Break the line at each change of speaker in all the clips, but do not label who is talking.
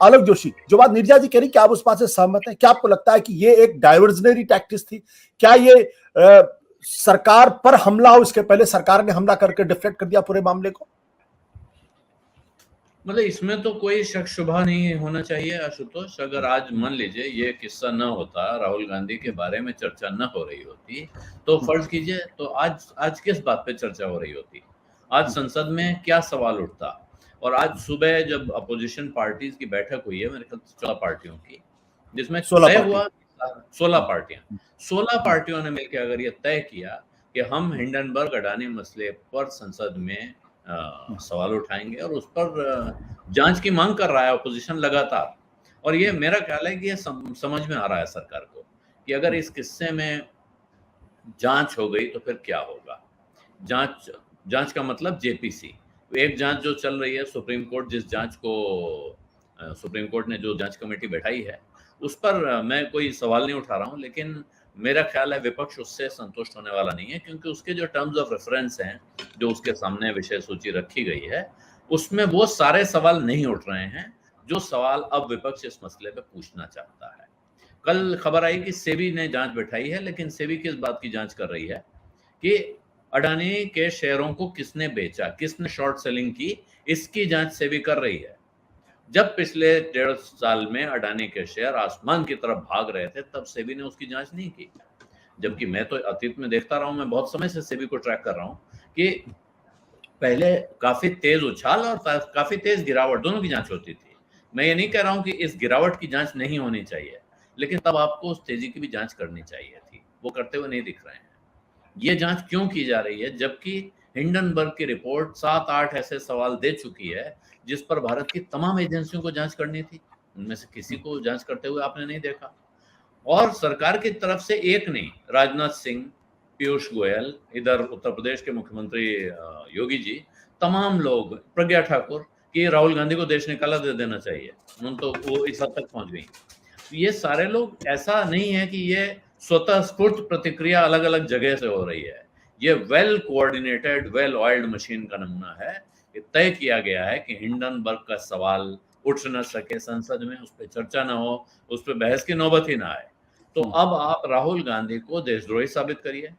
आलोक जोशी, जो बात नीरजा जी कह रही, क्या आप उस बात से सहमत हैं? क्या आपको लगता है कि ये एक डाइवर्जनरी टैक्टिक्स थी? क्या ये सरकार पर हमला हो, इसके पहले सरकार ने हमला करके डिफ्लेक्ट कर दिया पूरे मामले को?
मतलब इसमें तो कोई शक शुबा नहीं होना चाहिए आशुतोष। अगर आज मान लीजिए ये किस्सा न होता, राहुल गांधी के बारे में चर्चा न हो रही होती, तो फर्ज कीजिए तो आज किस बात पे चर्चा हो रही होती? आज संसद में क्या सवाल उठता? और आज सुबह जब अपोजिशन पार्टीज की बैठक हुई है, मेरे ख्याल से 14 पार्टियों की, जिसमें तय हुआ 16 पार्टियां, 16 पार्टियों ने मिलकर अगर ये तय किया कि हम हिंडनबर्ग अडानी मसले पर संसद में सवाल उठाएंगे और उस पर जांच की मांग कर रहा है अपोजिशन लगातार। और ये मेरा ख्याल है कि ये समझ में आ रहा है सरकार को कि अगर इस किस्से में जांच हो गई तो फिर क्या होगा। जांच का मतलब जेपीसी, एक जांच जो चल रही है सुप्रीम कोर्ट, जिस जांच को सुप्रीम कोर्ट ने जो जांच कमेटी बैठाई है उस पर मैं कोई सवाल नहीं उठा रहा हूं, लेकिन मेरा ख्याल है विपक्ष उससे संतुष्ट होने वाला नहीं है, क्योंकि उसके जो टर्म्स ऑफ रेफरेंस हैं, जो उसके सामने विषय सूची रखी गई है, उसमें वो सारे सवाल नहीं उठ रहे हैं जो सवाल अब विपक्ष इस मसले पे पूछना चाहता है। कल खबर आई कि सेबी ने जांच बैठाई है, लेकिन सेबी किस बात की जांच कर रही है कि अडानी के शेयरों को किसने बेचा, किसने शॉर्ट सेलिंग की, इसकी जांच सेबी कर रही है। जब पिछले 1.5 साल में अडानी के शेयर आसमान की तरफ भाग रहे थे, तब सेबी ने उसकी जांच नहीं की। जबकि मैं तो अतीत में देखता रहा हूं, मैं बहुत समय से सेबी को ट्रैक कर रहा हूं कि पहले काफी तेज उछाल और काफी तेज गिरावट, दोनों की जांच होती थी। मैं ये नहीं कह रहा हूं कि इस गिरावट की जांच नहीं होनी चाहिए, लेकिन तब आपको उस तेजी की भी जांच करनी चाहिए थी। वो करते हुए नहीं दिख रहे हैं। ये जांच क्यों की जा रही है, जबकि हिंडनबर्ग की रिपोर्ट 7-8 ऐसे सवाल दे चुकी है जिस पर भारत की तमाम एजेंसियों को जांच करनी थी, उनमें से किसी को जांच करते हुए आपने नहीं देखा। और सरकार की तरफ से एक नहीं, राजनाथ सिंह, पीयूष गोयल, इधर उत्तर प्रदेश के मुख्यमंत्री योगी जी, तमाम लोग, प्रज्ञा ठाकुर, कि राहुल गांधी को देश निकाला दे देना चाहिए, उन तो वो इस हद तक पहुंच गई। ये सारे लोग, ऐसा नहीं है कि ये स्वतः स्फूर्त प्रतिक्रिया अलग अलग जगह से हो रही है, ये well coordinated, well oiled machine का नमूना है। ये तय किया गया है कि हिंडनबर्ग का सवाल उठ न सके संसद में, उस पर चर्चा ना हो, उस पर बहस की नौबत ही ना आए। तो अब आप राहुल गांधी को देशद्रोही साबित करिए,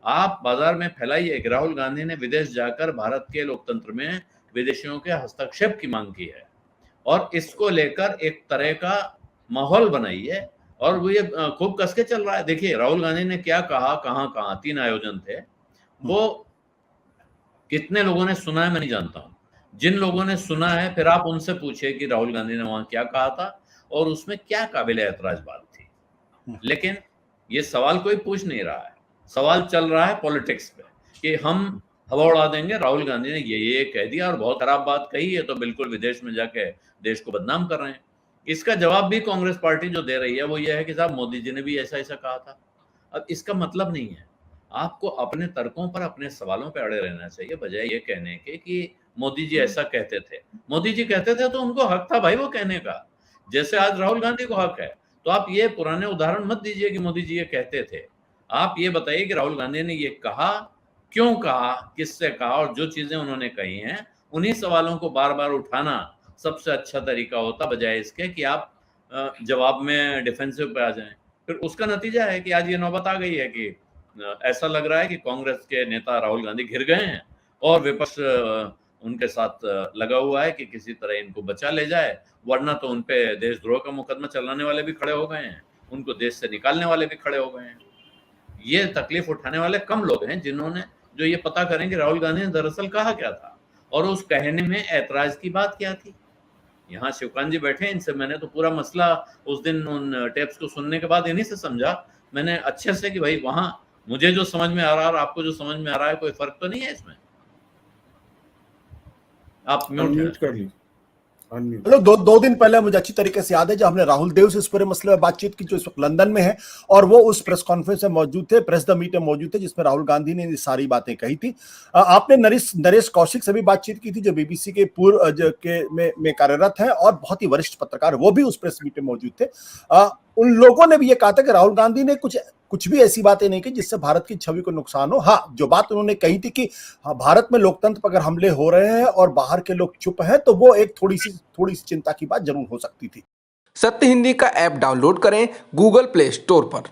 आप बाजार में फैलाइए कि राहुल गांधी ने विदेश जाकर भारत के लोकतंत्र में विदेशियों के हस्तक्षेप की मांग की है, और इसको लेकर एक तरह का माहौल बनाइए। और वो ये खूब कसके चल रहा है। देखिए राहुल गांधी ने क्या कहा, कहां 3 आयोजन थे, वो कितने लोगों ने सुना है मैं नहीं जानता हूं। जिन लोगों ने सुना है, फिर आप उनसे पूछिए कि राहुल गांधी ने वहां क्या कहा था और उसमें क्या काबिल एतराज बात थी। लेकिन ये सवाल कोई पूछ नहीं रहा है, सवाल चल रहा है पॉलिटिक्स पे कि हम हवा उड़ा देंगे, राहुल गांधी ने ये कह दिया और बहुत खराब बात कही है, तो बिल्कुल विदेश में जाके देश को बदनाम कर रहे हैं। इसका जवाब भी कांग्रेस पार्टी जो दे रही है वो ये है कि साहब मोदी जी ने भी ऐसा ऐसा कहा था। अब इसका मतलब नहीं है, आपको अपने तर्कों पर, अपने सवालों पर अड़े रहना चाहिए, बजाय ये कहने के कि मोदी जी ऐसा कहते थे। मोदी जी कहते थे तो उनको हक था भाई वो कहने का, जैसे आज राहुल गांधी को हक है। तो आप ये पुराने उदाहरण मत दीजिए कि मोदी जी ये कहते थे। आप ये बताइए कि राहुल गांधी ने ये कहा, क्यों कहा, किससे कहा, और जो चीजें उन्होंने कही हैं उन्हीं सवालों को बार बार उठाना सबसे अच्छा तरीका होता, बजाय इसके कि आप जवाब में डिफेंसिव पे आ जाएं। फिर उसका नतीजा है कि आज ये नौबत आ गई है कि ऐसा लग रहा है कि कांग्रेस के नेता राहुल गांधी घिर गए हैं और विपक्ष उनके साथ लगा हुआ है कि किसी तरह इनको बचा ले जाए, वरना तो उनपे देशद्रोह का मुकदमा चलाने वाले भी खड़े हो गए हैं, उनको देश से निकालने वाले भी खड़े हो गए हैं। ये तकलीफ उठाने वाले कम लोग हैं जिन्होंने जो ये पता करें कि राहुल गांधी ने दरअसल कहा क्या था और उस कहने में ऐतराज की बात क्या थी। यहाँ शिवकांत जी बैठे, इनसे मैंने तो पूरा मसला उस दिन उन टेप्स को सुनने के बाद इन्हीं से समझा मैंने अच्छे से कि भाई वहां मुझे जो समझ में आ रहा है और आपको जो समझ में आ रहा है कोई फर्क तो नहीं है इसमें। आप म्यूट कर लीजिए।
हेलो, दो दिन पहले मुझे अच्छी तरीके से याद है जब हमने राहुल देव से इस पूरे मसले में बातचीत की, जो इस वक्त लंदन में है, और वो उस प्रेस कॉन्फ्रेंस में मौजूद थे, प्रेस द मीट में मौजूद थे, जिसमें राहुल गांधी ने ये सारी बातें कही थी। आपने नरेश कौशिक से भी बातचीत की थी, जो बीबीसी के पूर्व में कार्यरत है और बहुत ही वरिष्ठ पत्रकार, वो भी उस प्रेस मीट में मौजूद थे। उन लोगों ने भी ये कहा था कि राहुल गांधी ने कुछ भी ऐसी बातें नहीं की जिससे भारत की छवि को नुकसान हो। हाँ, जो बात उन्होंने कही थी कि हाँ, भारत में लोकतंत्र पर अगर हमले हो रहे हैं और बाहर के लोग चुप हैं, तो वो एक थोड़ी सी चिंता की बात जरूर हो सकती थी।
सत्य हिंदी का ऐप डाउनलोड करें गूगल प्ले स्टोर पर।